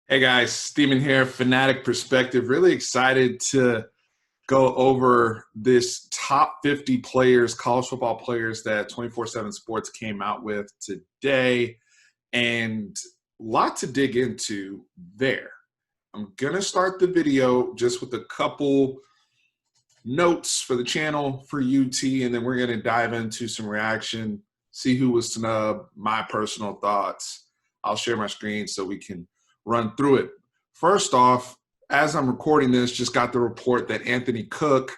Hey guys, Steven here, Fanatic Perspective. Really excited to go over this top 50 players, college football players that 247Sports came out with today, and a lot to dig into there. I'm going to start the video just with a couple notes for the channel for UT, and then we're going to dive into some reaction, see who was snubbed, my personal thoughts. I'll share my screen so we can run through it. First off, as I'm recording this, just got the report that Anthony Cook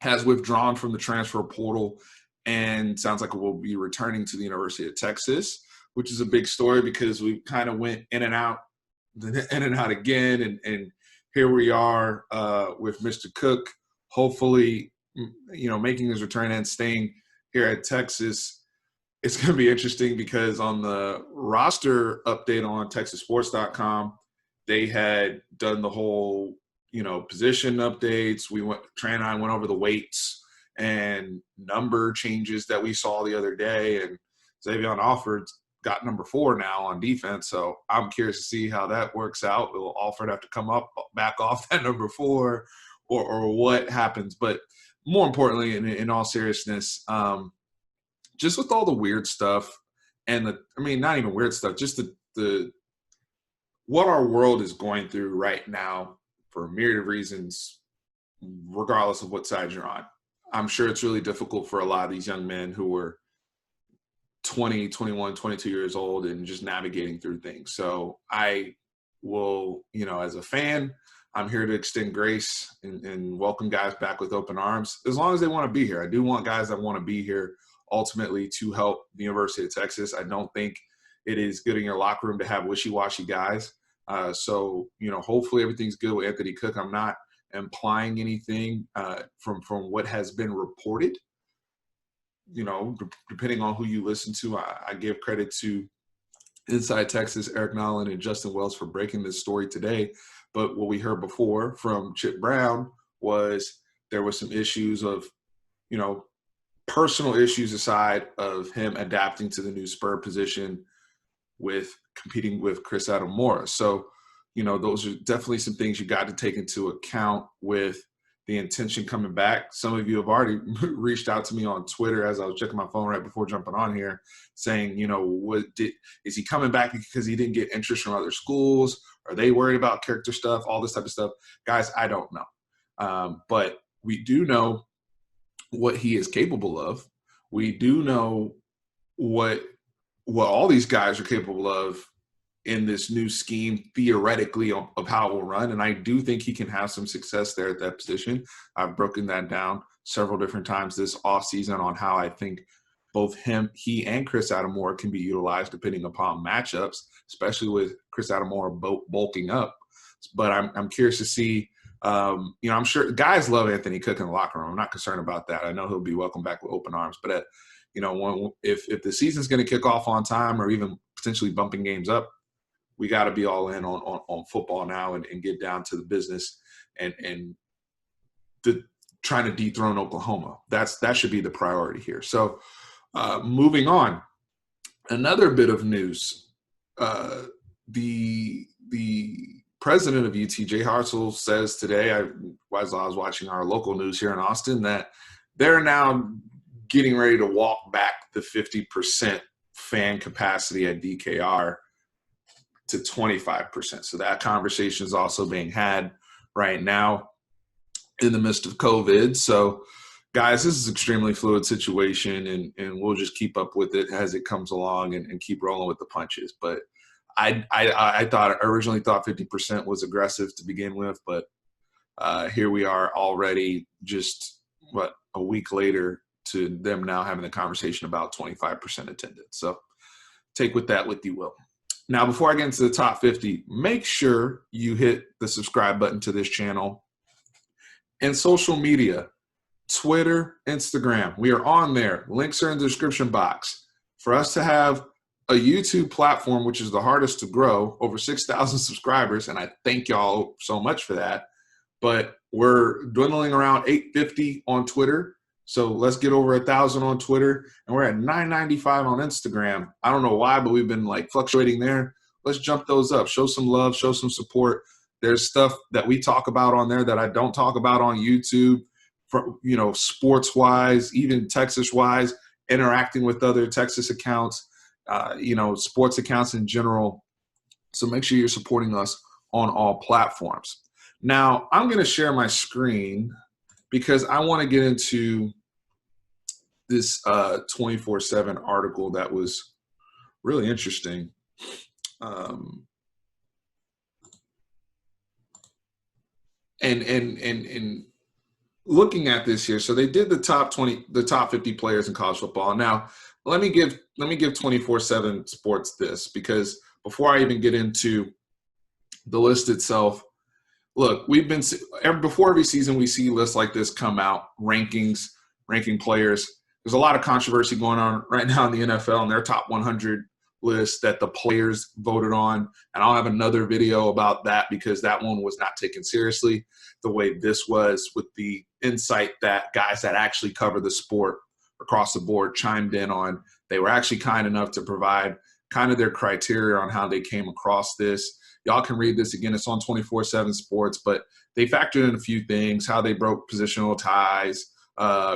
has withdrawn from the transfer portal and sounds like it will be returning to the University of Texas, which is a big story because we kind of went in and out again, and here we are with Mr. Cook, hopefully, making his return and staying here at Texas. It's going to be interesting because on the roster update on TexasSports.com, they had done the whole, position updates. Trey and I went over the weights and number changes that we saw the other day, and Xavier Alford got number 4 now on defense. So I'm curious to see how that works out. Will Alford have to come back off that number 4 or what happens? But more importantly, in all seriousness, just with all the weird stuff and not even weird stuff, just the what our world is going through right now for a myriad of reasons, regardless of what side you're on. I'm sure it's really difficult for a lot of these young men who were 20, 21, 22 years old and just navigating through things. So I will, as a fan, I'm here to extend grace and welcome guys back with open arms, as long as they want to be here. I do want guys that want to be here ultimately to help the University of Texas. I don't think it is good in your locker room to have wishy-washy guys. So, hopefully everything's good with Anthony Cook. I'm not implying anything from what has been reported. Depending on who you listen to, I give credit to Inside Texas, Eric Nolan, and Justin Wells for breaking this story today. But what we heard before from Chip Brown was there was some issues of, personal issues aside of him adapting to the new Spur position with competing with Chris Adamora. So, those are definitely some things you got to take into account with the intention coming back. Some of you have already reached out to me on Twitter as I was checking my phone right before jumping on here saying, is he coming back because he didn't get interest from other schools? Are they worried about character stuff, all this type of stuff? Guys, I don't know. But we do know what he is capable of. We do know what all these guys are capable of in this new scheme, theoretically, of how it will run. And I do think he can have some success there at that position. I've broken that down several different times this offseason on how I think both he and Chris Adamora can be utilized depending upon matchups, especially with Chris Adamora bulking up. But I'm curious to see. I'm sure guys love Anthony Cook in the locker room. I'm not concerned about that. I know he'll be welcomed back with open arms. But if the season's going to kick off on time or even potentially bumping games up, we got to be all in on football now and get down to the business and trying to dethrone Oklahoma. That should be the priority here. So moving on, another bit of news. The president of UT, Jay Hartzell, says today, as I was watching our local news here in Austin, that they're now getting ready to walk back the 50% fan capacity at DKR to 25%. So that conversation is also being had right now in the midst of COVID. So, guys, this is an extremely fluid situation, and we'll just keep up with it as it comes along and keep rolling with the punches. But I originally thought 50% was aggressive to begin with, but here we are already just, a week later to them now having the conversation about 25% attendance. So take with that what you will. Now, before I get into the top 50, make sure you hit the subscribe button to this channel. And social media, Twitter, Instagram, we are on there. Links are in the description box. For us to have a YouTube platform, which is the hardest to grow, over 6,000 subscribers, and I thank y'all so much for that. But we're dwindling around 850 on Twitter. So let's get over 1,000 on Twitter, and we're at 995 on Instagram. I don't know why, but we've been fluctuating there. let's jump those up. Show some love, show some support. There's stuff that we talk about on there that I don't talk about on YouTube, for, sports-wise, even Texas-wise, interacting with other Texas accounts, sports accounts in general. So make sure you're supporting us on all platforms. Now, I'm going to share my screen because I want to get into this 247 article that was really interesting. And looking at this here, so they did the top 50 players in college football. Now, let me give 247 Sports this, because before I even get into the list itself, look, before every season we see lists like this come out, ranking players. There's a lot of controversy going on right now in the NFL and their top 100 list that the players voted on. And I'll have another video about that because that one was not taken seriously the way this was, with the insight that guys that actually cover the sport across the board chimed in on. They were actually kind enough to provide kind of their criteria on how they came across this. Y'all can read this again. It's on 247 Sports, but they factored in a few things: how they broke positional ties,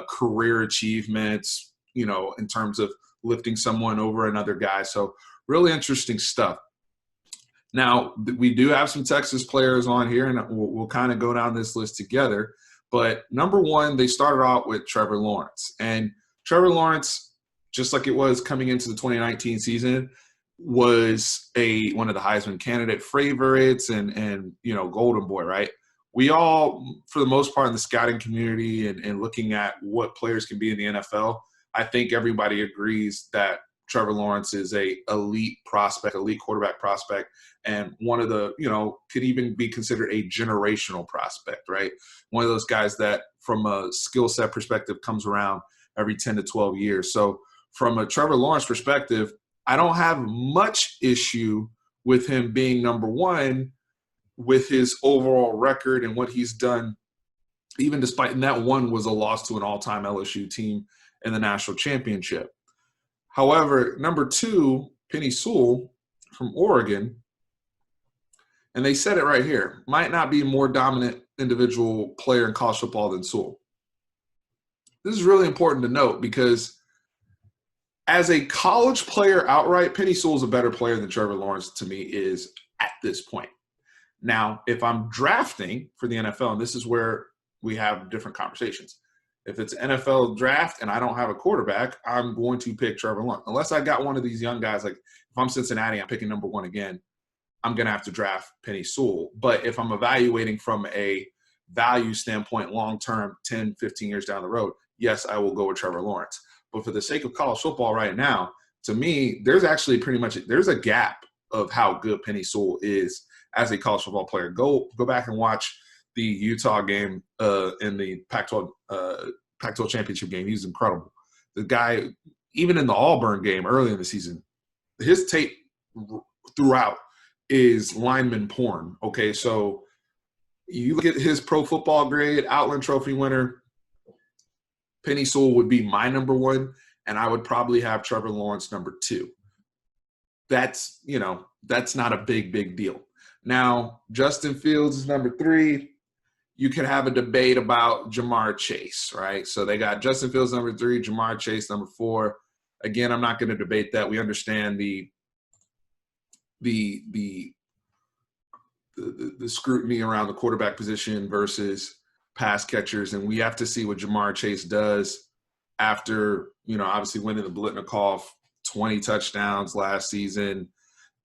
career achievements, in terms of lifting someone over another guy. So really interesting stuff. Now, we do have some Texas players on here, and we'll kind of go down this list together. But number one, they started out with Trevor Lawrence. And Trevor Lawrence, just like it was coming into the 2019 season, was one of the Heisman candidate favorites and golden boy, right? We all, for the most part in the scouting community and looking at what players can be in the NFL, I think everybody agrees that Trevor Lawrence is a elite quarterback prospect, and one of the, could even be considered a generational prospect, right? One of those guys that from a skill set perspective comes around every 10 to 12 years. So from a Trevor Lawrence perspective, I don't have much issue with him being number one with his overall record and what he's done, even despite, and that one was a loss to an all-time LSU team in the national championship. However, number two, Penei Sewell from Oregon, and they said it right here, might not be a more dominant individual player in college football than Sewell. This is really important to note because as a college player outright, Penei Sewell's a better player than Trevor Lawrence to me is at this point. Now, if I'm drafting for the NFL, and this is where we have different conversations. If it's NFL draft and I don't have a quarterback, I'm going to pick Trevor Lawrence. Unless I got one of these young guys, like if I'm Cincinnati, I'm picking number one again, I'm going to have to draft Penei Sewell. But if I'm evaluating from a value standpoint, long-term, 10, 15 years down the road, yes, I will go with Trevor Lawrence. But for the sake of college football right now, to me, there's actually there's a gap of how good Penei Sewell is as a college football player. Go back and watch the Utah game in the Pac-12 championship game. He's incredible. The guy, even in the Auburn game early in the season, his tape throughout is lineman porn. Okay, so you look at his pro football grade, Outland Trophy winner, Penei Sewell would be my number one, and I would probably have Trevor Lawrence number two. That's not a big deal. Now, Justin Fields is number three. You can have a debate about Jamar Chase, right? So they got Justin Fields number three, Jamar Chase number four. Again, I'm not going to debate that. We understand the scrutiny around the quarterback position versus pass catchers, and we have to see what Jamar Chase does after, obviously winning the Blitnikoff, 20 touchdowns last season,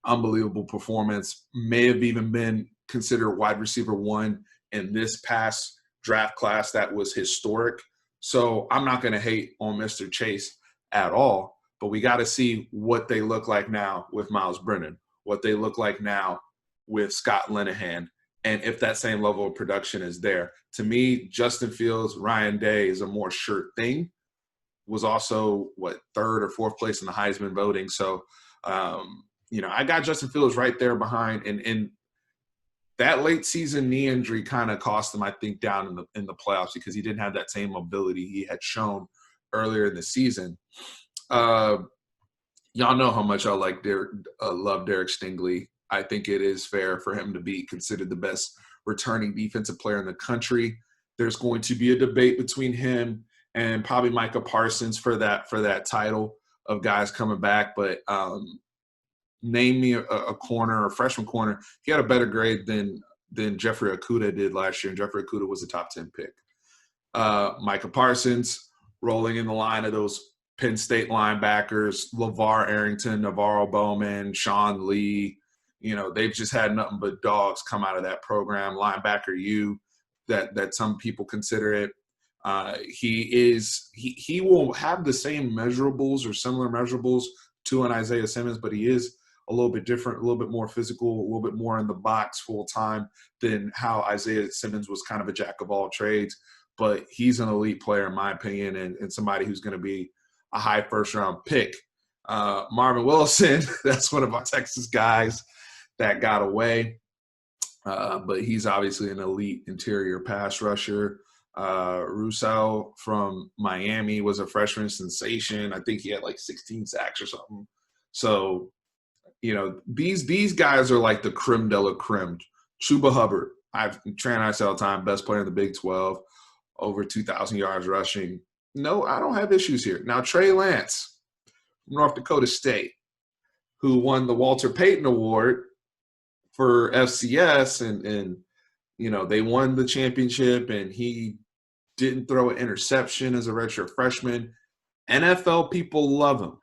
unbelievable performance, may have even been considered wide receiver one in this past draft class that was historic. So I'm not going to hate on Mr. Chase at all, but we got to see what they look like now with Miles Brennan, what they look like now with Scott Linehan, and if that same level of production is there. To me, Justin Fields, Ryan Day is a more sure thing. Was also, third or fourth place in the Heisman voting. So, I got Justin Fields right there behind, and that late season knee injury kind of cost him, I think, down in the playoffs because he didn't have that same mobility he had shown earlier in the season. Y'all know how much I love Derek Stingley. I think it is fair for him to be considered the best returning defensive player in the country. There's going to be a debate between him and probably Micah Parsons for that title of guys coming back. But name me a corner, a freshman corner. He had a better grade than Jeffrey Okudah did last year, and Jeffrey Okudah was a top 10 pick. Micah Parsons rolling in the line of those Penn State linebackers, LeVar Arrington, Navarro Bowman, Sean Lee. They've just had nothing but dogs come out of that program. Linebacker U, that some people consider it. He will have the same measurables or similar measurables to an Isaiah Simmons, but he is a little bit different, a little bit more physical, a little bit more in the box full time than how Isaiah Simmons was kind of a jack of all trades. But he's an elite player, in my opinion, and somebody who's going to be a high first-round pick. Marvin Wilson, that's one of our Texas guys that got away. But he's obviously an elite interior pass rusher. Russell from Miami was a freshman sensation. I think he had like 16 sacks or something. So, these guys are like the creme de la creme. Chuba Hubbard, Trey and I say all the time, best player in the Big 12, over 2,000 yards rushing. No, I don't have issues here. Now, Trey Lance from North Dakota State, who won the Walter Payton Award for FCS, and they won the championship, and he didn't throw an interception as a redshirt freshman. NFL people love him.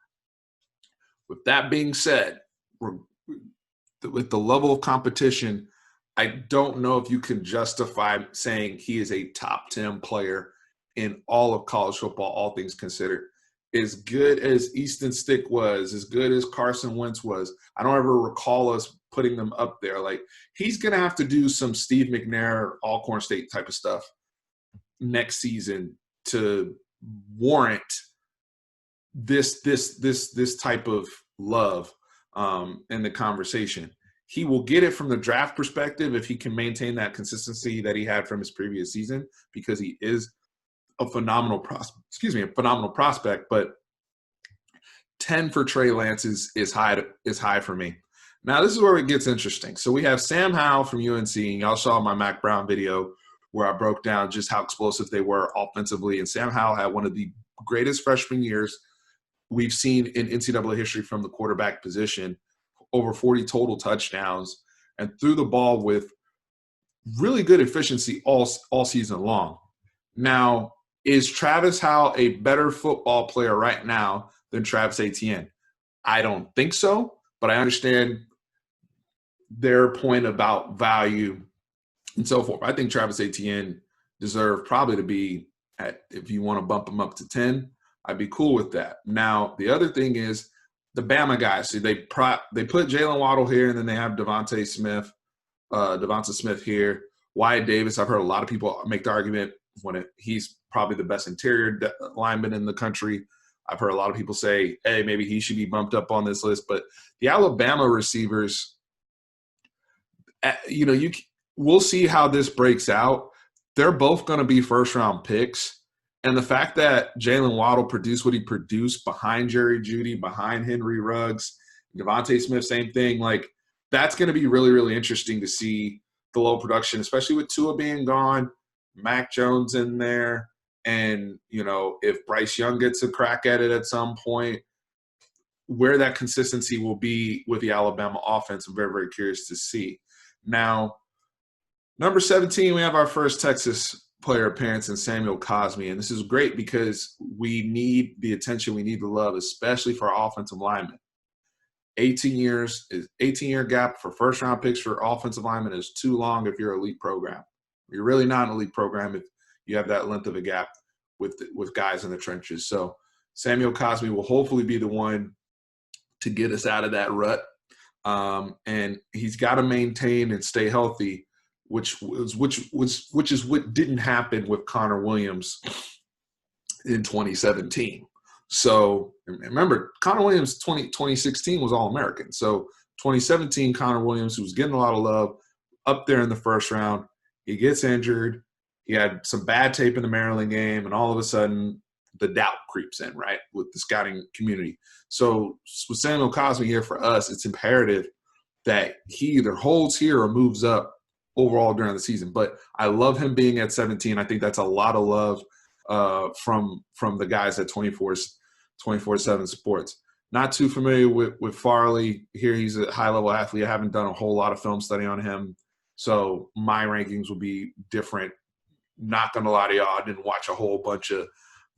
With that being said, with the level of competition, I don't know if you can justify saying he is a top 10 player in all of college football, all things considered. As good as Easton Stick was, as good as Carson Wentz was, I don't ever recall us putting them up there. Like, he's going to have to do some Steve McNair, Alcorn State type of stuff next season to warrant this type of love in the conversation. He will get it from the draft perspective if he can maintain that consistency that he had from his previous season, because he is a phenomenal prospect. But 10 for Trey Lance is high for me. Now, this is where it gets interesting. So we have Sam Howell from UNC, and y'all saw my Mac Brown video where I broke down just how explosive they were offensively. And Sam Howell had one of the greatest freshman years we've seen in NCAA history from the quarterback position, over 40 total touchdowns, and threw the ball with really good efficiency all season long. Now, is Travis Howell a better football player right now than Travis Etienne? I don't think so, but I understand their point about value and so forth. I think Travis Etienne deserved probably to be at, if you want to bump him up to 10, I'd be cool with that. Now, the other thing is the Bama guys. See, they put Jalen Waddle here, and then they have Devonta Smith here. Wyatt Davis, I've heard a lot of people make the argument he's probably the best interior lineman in the country. I've heard a lot of people say, hey, maybe he should be bumped up on this list. But the Alabama receivers, we'll see how this breaks out. They're both going to be first-round picks. And the fact that Jalen Waddle produced what he produced behind Jerry Jeudy, behind Henry Ruggs, Devontae Smith, same thing, like that's going to be really, really interesting to see the low production, especially with Tua being gone, Mac Jones in there, and, if Bryce Young gets a crack at it at some point, where that consistency will be with the Alabama offense, I'm very, very curious to see. Now, number 17, we have our first Texas player appearance in Samuel Cosme, and this is great because we need the attention, we need the love, especially for our offensive linemen. 18-year gap for first-round picks for offensive linemen is too long if you're an elite program. You're really not an elite program if you have that length of a gap with guys in the trenches. So Samuel Cosme will hopefully be the one to get us out of that rut, and he's got to maintain and stay healthy, which is what didn't happen with Connor Williams in 2017. So remember, Connor Williams 2016 was All-American. So 2017, Connor Williams, who was getting a lot of love, up there in the first round, he gets injured. He had some bad tape in the Maryland game, and all of a sudden the doubt creeps in, right, with the scouting community. So with Samuel Cosme here for us, it's imperative that he either holds here or moves up overall during the season. But I love him being at 17. I think that's a lot of love from the guys at 247 Sports. Not too familiar with Farley. Here he's a high-level athlete. I haven't done a whole lot of film study on him, so my rankings will be different. Not going to lie to y'all, I didn't watch a whole bunch of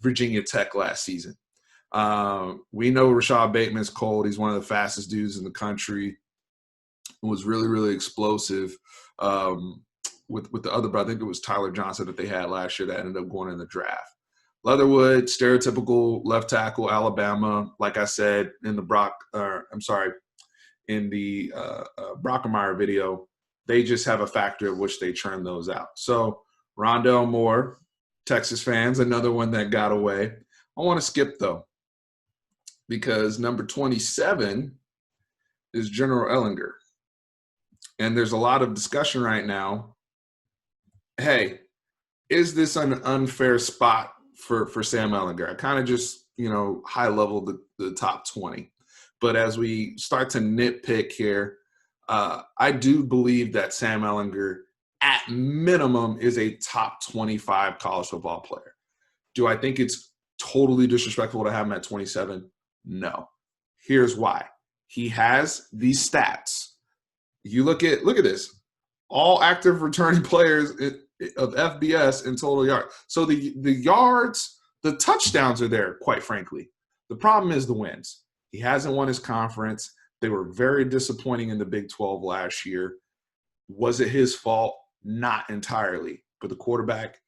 Virginia Tech last season. We know Rashad Bateman's cold. He's one of the fastest dudes in the country. Was really, really explosive with the other brother. I think it was Tyler Johnson that they had last year that ended up going in the draft. Leatherwood, stereotypical left tackle, Alabama. Like I said in the Brockemeyer video, they just have a factor of which they churn those out. So Rondell Moore, Texas fans, another one that got away. I want to skip though, because number 27 is General Ellinger. And there's a lot of discussion right now. Hey, is this an unfair spot for Sam Ellinger? I kind of just, high level the top 20. But as we start to nitpick here, I do believe that Sam Ellinger, at minimum, is a top 25 college football player. Do I think it's totally disrespectful to have him at 27? No. Here's why. He has these stats. You look at this. All active returning players of FBS in total yards. So the yards, the touchdowns are there, quite frankly. The problem is the wins. He hasn't won his conference. They were very disappointing in the Big 12 last year. Was it his fault? Not entirely. But the quarterback,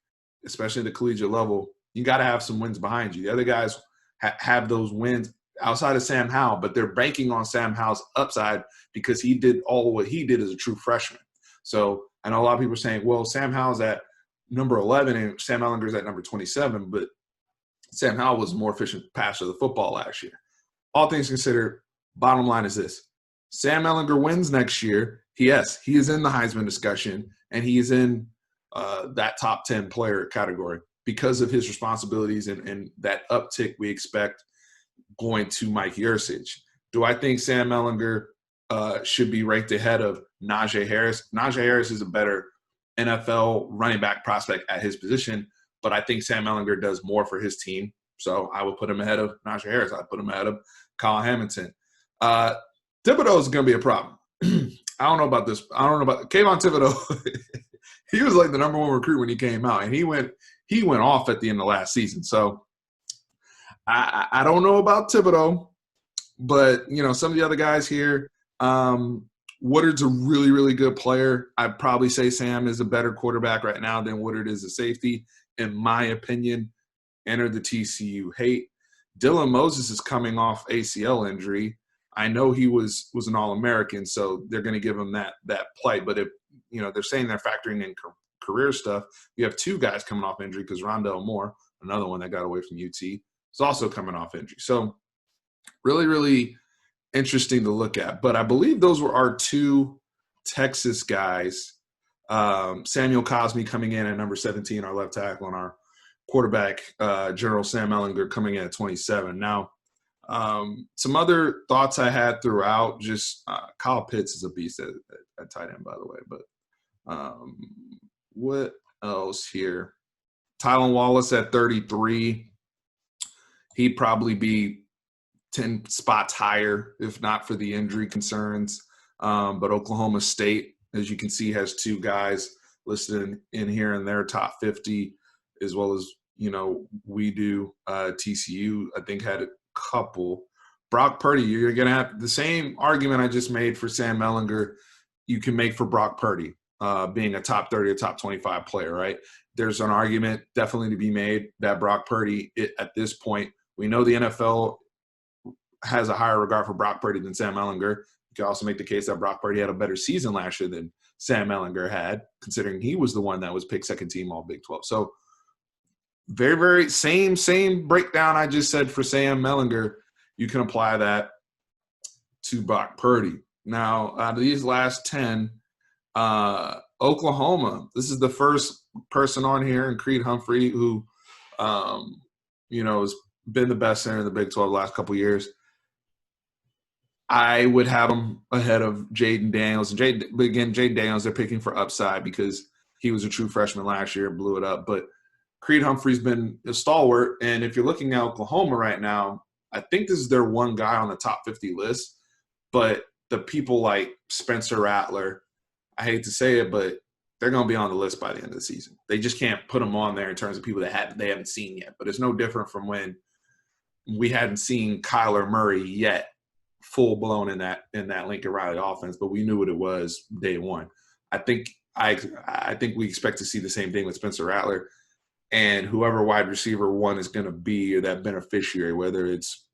especially at the collegiate level, you got to have some wins behind you. The other guys have those wins outside of Sam Howell, but they're banking on Sam Howell's upside because he did all what he did as a true freshman. So I know a lot of people are saying, well, Sam Howell's at number 11 and Sam Ellinger's at number 27, but Sam Howell was a more efficient passer of the football last year. All things considered, bottom line is this. Sam Ellinger wins next year. Yes, he is in the Heisman discussion, and he is in that top 10 player category because of his responsibilities and that uptick we expect going to Mike Yurcich. Do I think Sam Ellinger should be ranked ahead of Najee Harris? Najee Harris is a better NFL running back prospect at his position, but I think Sam Ellinger does more for his team. So I would put him ahead of Najee Harris. I'd put him ahead of Kyle Hamilton. Thibodeau is going to be a problem. I don't know about this. I don't know about Kayvon Thibodeau. He was like the number one recruit when he came out, and he went off at the end of last season. So I don't know about Thibodeau, but some of the other guys here. Woodard's a really, really good player. I'd probably say Sam is a better quarterback right now than Woodard is a safety, in my opinion. Enter the TCU hate. Dylan Moses is coming off ACL injury. I know he was an All-American, so they're going to give him that plight. But if they're saying they're factoring in career stuff, you have two guys coming off injury because Rondell Moore, another one that got away from UT, is also coming off injury. So really, really interesting to look at. But I believe those were our two Texas guys. Samuel Cosme coming in at number 17, our left tackle, and our quarterback, General Sam Ellinger, coming in at 27. Now, some other thoughts I had throughout, just Kyle Pitts is a beast at tight end, by the way. But what else here? Tylan Wallace at 33. He'd probably be 10 spots higher if not for the injury concerns. But Oklahoma State, as you can see, has two guys listed in here in their top 50, as well as, we do. TCU, I think, had a couple. Brock Purdy, you're going to have the same argument I just made for Sam Ellinger you can make for Brock Purdy being a top 30 or top 25 player, right? There's an argument definitely to be made that Brock Purdy, at this point, we know the NFL has a higher regard for Brock Purdy than Sam Ellinger. You can also make the case that Brock Purdy had a better season last year than Sam Ellinger had, considering he was the one that was picked second team all Big 12. So very, very same breakdown I just said for Sam Ellinger. You can apply that to Brock Purdy. Now, out of these last 10, Oklahoma, this is the first person on here, and Creed Humphrey, who, has been the best center in the Big 12 the last couple of years. I would have him ahead of Jaden Daniels. But again, Jaden Daniels, they're picking for upside because he was a true freshman last year and blew it up. But Creed Humphrey's been a stalwart. And if you're looking at Oklahoma right now, I think this is their one guy on the top 50 list. But the people like Spencer Rattler, I hate to say it, but they're going to be on the list by the end of the season. They just can't put them on there in terms of people that they haven't seen yet. But it's no different from when we hadn't seen Kyler Murray yet full blown in that Lincoln Riley offense, but we knew what it was day one. I think we expect to see the same thing with Spencer Rattler, and whoever wide receiver one is going to be, or that beneficiary, whether it's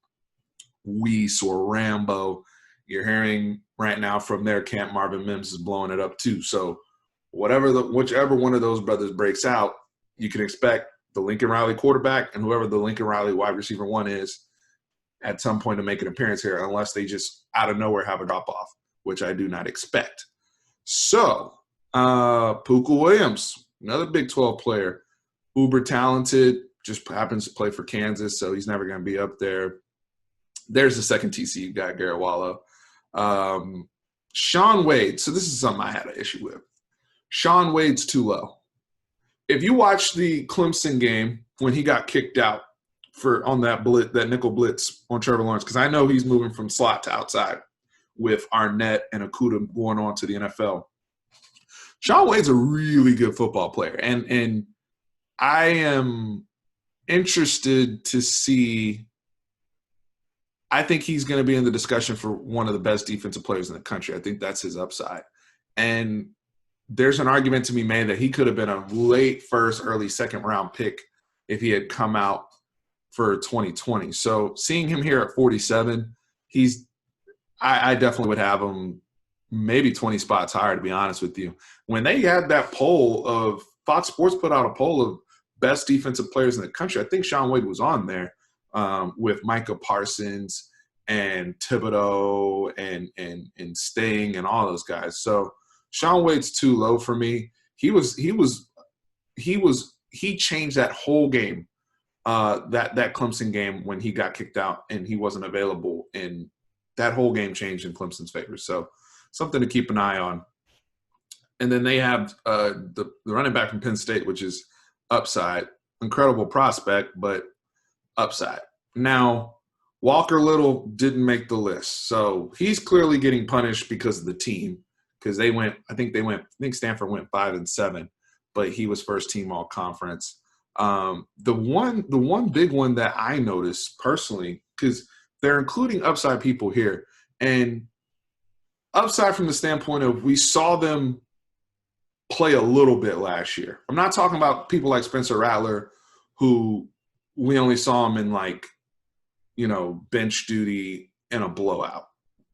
Weiss or Rambo. You're hearing right now from their camp Marvin Mims is blowing it up too. So whichever one of those brothers breaks out, you can expect the Lincoln Riley quarterback and whoever the Lincoln Riley wide receiver one is at some point to make an appearance here, unless they just out of nowhere have a drop-off, which I do not expect. So, Pooka Williams, another Big 12 player, uber talented, just happens to play for Kansas, so he's never going to be up there. There's the second TCU guy, Garrett Wallow. Shaun Wade, so this is something I had an issue with. Shaun Wade's too low. If you watch the Clemson game when he got kicked out on that nickel blitz on Trevor Lawrence, because I know he's moving from slot to outside with Arnett and Okudah going on to the NFL. Shaun Wade's a really good football player, and I am interested to see. I think he's going to be in the discussion for one of the best defensive players in the country. I think that's his upside. And there's an argument to be made that he could have been a late first, early second round pick if he had come out for 2020. So seeing him here at 47, I definitely would have him maybe 20 spots higher, to be honest with you. When they had that poll of Fox Sports put out a poll of best defensive players in the country, I think Shaun Wade was on there with Micah Parsons and Thibodeau and Sting and all those guys. So Shaun Wade's too low for me. He changed that whole game, that Clemson game when he got kicked out and he wasn't available, and that whole game changed in Clemson's favor. So something to keep an eye on. And then they have the running back from Penn State, which is upside, incredible prospect, but upside. Now, Walker Little didn't make the list, so he's clearly getting punished because of the team. Because I think Stanford went 5-7, but he was first team all conference. The one big one that I noticed personally, because they're including upside people here, and upside from the standpoint of we saw them play a little bit last year. I'm not talking about people like Spencer Rattler, who we only saw him in bench duty in a blowout.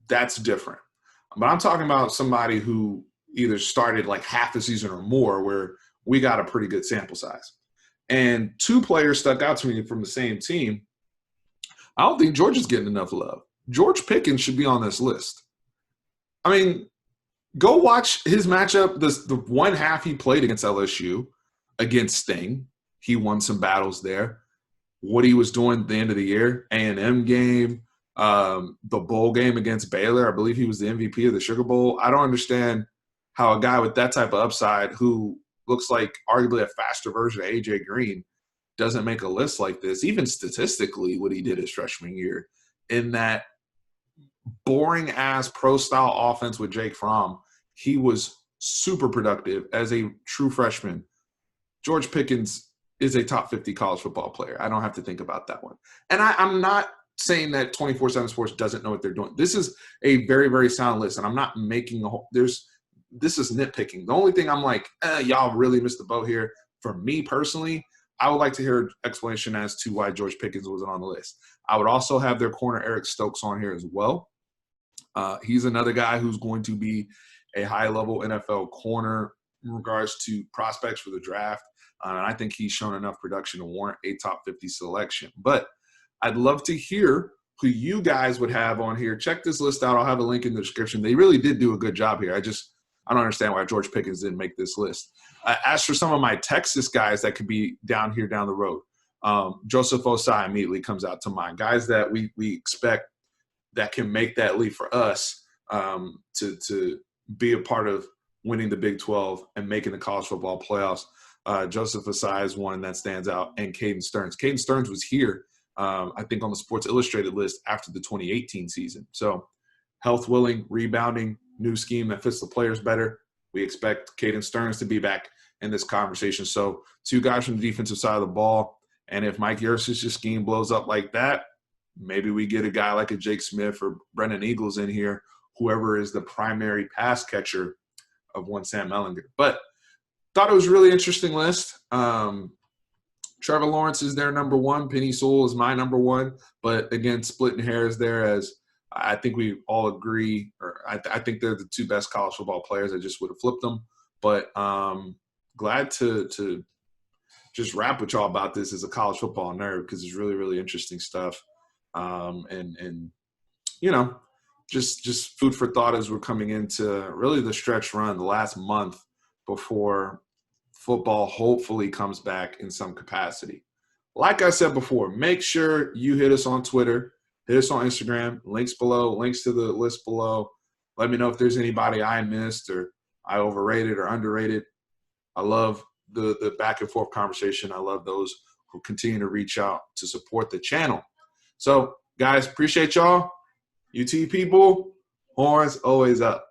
That's different. But I'm talking about somebody who either started like half a season or more, where we got a pretty good sample size. And two players stuck out to me from the same team. I don't think George is getting enough love. George Pickens should be on this list. I mean, go watch his matchup. The one half he played against LSU, against Sting. He won some battles there. What he was doing at the end of the year, A&M game, the bowl game against Baylor. I believe he was the MVP of the Sugar Bowl. I don't understand how a guy with that type of upside, who looks like arguably a faster version of A.J. Green, doesn't make a list like this. Even statistically, what he did his freshman year in that boring-ass pro-style offense with Jake Fromm, he was super productive as a true freshman. George Pickens is a top 50 college football player. I don't have to think about that one. And I'm not saying that 247 Sports doesn't know what they're doing. This is a very, very sound list, and I'm not making a whole – this is nitpicking. The only thing I'm like, y'all really missed the boat here. For me personally, I would like to hear an explanation as to why George Pickens wasn't on the list. I would also have their corner Eric Stokes on here as well. He's another guy who's going to be a high-level NFL corner in regards to prospects for the draft. And I think he's shown enough production to warrant a top 50 selection. But I'd love to hear who you guys would have on here. Check this list out. I'll have a link in the description. They really did do a good job here. I don't understand why George Pickens didn't make this list. As for some of my Texas guys that could be down the road, Joseph Osai immediately comes out to mind. Guys that we expect that can make that leap for us to be a part of winning the Big 12 and making the college football playoffs. Joseph Asai is one that stands out, and Caden Stearns. Caden Stearns was here, I think, on the Sports Illustrated list after the 2018 season. So health willing, rebounding, new scheme that fits the players better. We expect Caden Stearns to be back in this conversation. So 2 guys from the defensive side of the ball. And if Mike Yurcich's scheme blows up like that, maybe we get a guy like a Jake Smith or Brennan Eagles in here, whoever is the primary pass catcher of one Sam Ellinger. But thought it was a really interesting list. Trevor Lawrence is their number 1. Penny Sewell is my number 1. But, again, splitting hairs there, as I think we all agree, or I think they're the 2 best college football players. I just would have flipped them. But glad to just rap with y'all about this as a college football nerd, because it's really, really interesting stuff. And you know, just food for thought as we're coming into really the stretch run, the last month before football hopefully comes back in some capacity. Like I said before, make sure you hit us on Twitter, hit us on Instagram, links below, links to the list below. Let me know if there's anybody I missed or I overrated or underrated. I love the back and forth conversation. I love those who continue to reach out to support the channel. So, guys, appreciate y'all. UT people, horns always up.